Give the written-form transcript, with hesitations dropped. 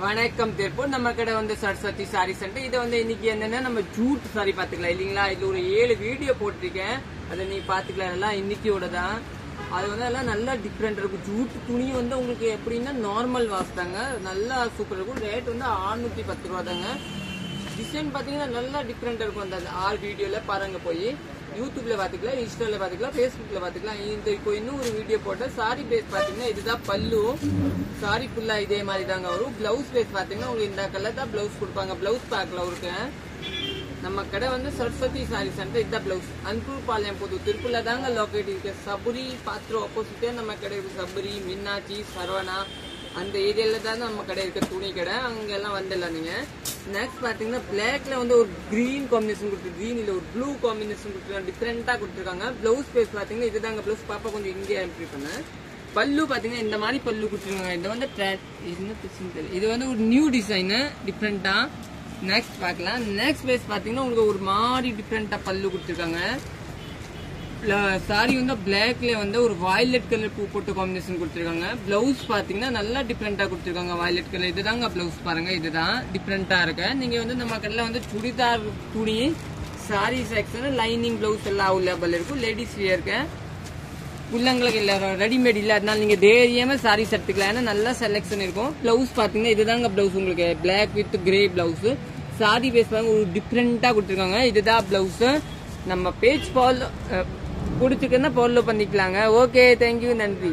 வணக்கம் திருப்பூர். நம்ம கடை வந்து சரஸ்வதி சாரி சென்டர். இதை வந்து இன்னைக்கு என்னன்னா நம்ம ஜூட் சாரி பாத்துக்கலாம் இல்லீங்களா. இது ஒரு 7 வீடியோ போட்டிருக்கேன், அதை நீ பாத்துக்கலாம். எல்லாம் இன்னைக்கியோட தான். அது வந்து எல்லாம் நல்லா டிஃப்ரெண்ட் இருக்கும். ஜூட் துணி வந்து உங்களுக்கு எப்படின்னா நார்மல் வாஷ் தாங்க, நல்லா சூப்பர் இருக்கும். ரேட் வந்து 610 ரூபா தாங்க. டிசைன் பாத்தீங்கன்னா நல்லா டிஃப்ரெண்டா இருக்கும். அந்த 6 வீடியோல பாருங்க, போய் யூடியூப்ல பாத்துக்கலாம், இன்ஸ்டால பாத்துக்கலாம், பேஸ்புக்ல பாத்துக்கலாம். இந்த இப்போ இன்னும் ஒரு வீடியோ போட்ட சாரி பேஸ் பாத்தீங்கன்னா இதுதான் பல்லு. சாரி ஃபுல்லா இதே மாதிரி தாங்க வரும். பிளவுஸ் பேஸ் பாத்தீங்கன்னா உங்களுக்கு இந்த கலர் தான் பிளவுஸ் கொடுப்பாங்க. பிளவுஸ் பேக்ல இருக்கேன். நம்ம கடை வந்து சரஸ்வதி சாரி சென்டர். இதுதான் பிளவுஸ். அன்பூர் பாளையம் புது திருப்பூர்ல தாங்க லொக்கேட் இருக்கு. சபரி பாத்திரம் ஆப்போசிட்டே நம்ம கடை இருக்கு. சபரி, மீனாட்சி, சரவணா அந்த ஏரியால தான் நம்ம கடை இருக்க, துணி கடை. அங்கெல்லாம் வந்துடலாம் நீங்க. நெக்ஸ்ட் பாத்தீங்கன்னா பிளாக்ல வந்து ஒரு கிரீன் காம்பினேஷன் கொடுத்துருக்கு, கிரீன் இல்ல ஒரு ப்ளூ காம்பினேஷன் கொடுத்துருக்காங்க, டிஃப்ரெண்டா கொடுத்துருக்காங்க. பிளவுஸ் பேஸ் பாத்தீங்கன்னா இதுதாங்க பிளவுஸ். பாப்பா கொஞ்சம் இங்கே என்ட்ரி பண்ண. பல்லு பாத்தீங்கன்னா இந்த மாதிரி பல்லு கொடுத்துருக்காங்க. இது வந்து இது வந்து ஒரு நியூ டிசைனு, டிஃப்ரெண்டா. நெக்ஸ்ட் பாக்கலாம். நெக்ஸ்ட் பேஸ் பாத்தீங்கன்னா உங்களுக்கு ஒரு மாதிரி டிஃப்ரெண்டா பல்லு கொடுத்துருக்காங்க. சாரி வந்து பிளாக்ல வந்து ஒரு வயலட் கலர் பூ போட்டு காம்பினேஷன் கொடுத்துருக்காங்க. பிளவுஸ் பாத்தீங்கன்னா நல்லா டிஃப்ரெண்டா கொடுத்துருக்காங்க, வயலட் கலர். இதுதாங்க பிளவுஸ் பாருங்க, இதுதான் டிஃப்ரெண்டா இருக்கு. நீங்க வந்து நம்ம கடையில வந்து சுடிதார் துணி, சாரி செக்ஷன், லைனிங் பிளவுஸ் எல்லாம் அவைலபிள் இருக்கும். லேடிஸ் வியருக்கு பிள்ளைங்களுக்கு இல்ல ரெடிமேட் இல்ல, அதனால நீங்க தைரியமா சாரீஸ் எடுத்துக்கலாம். ஏன்னா நல்லா செலக்ஷன் இருக்கும். பிளவுஸ் பாத்தீங்கன்னா இதுதாங்க பிளவுஸ். உங்களுக்கு black with grey blouse. Sari base பாருங்க, ஒரு டிஃப்ரெண்டா கொடுத்துருக்காங்க. இதுதான் பிளவுஸ். நம்ம பேஜ் ஃபாலோ பிடிச்சிருக்குன்னா ஃபாலோ பண்ணிக்கலாங்க. ஓகே, தேங்க்யூ, நன்றி.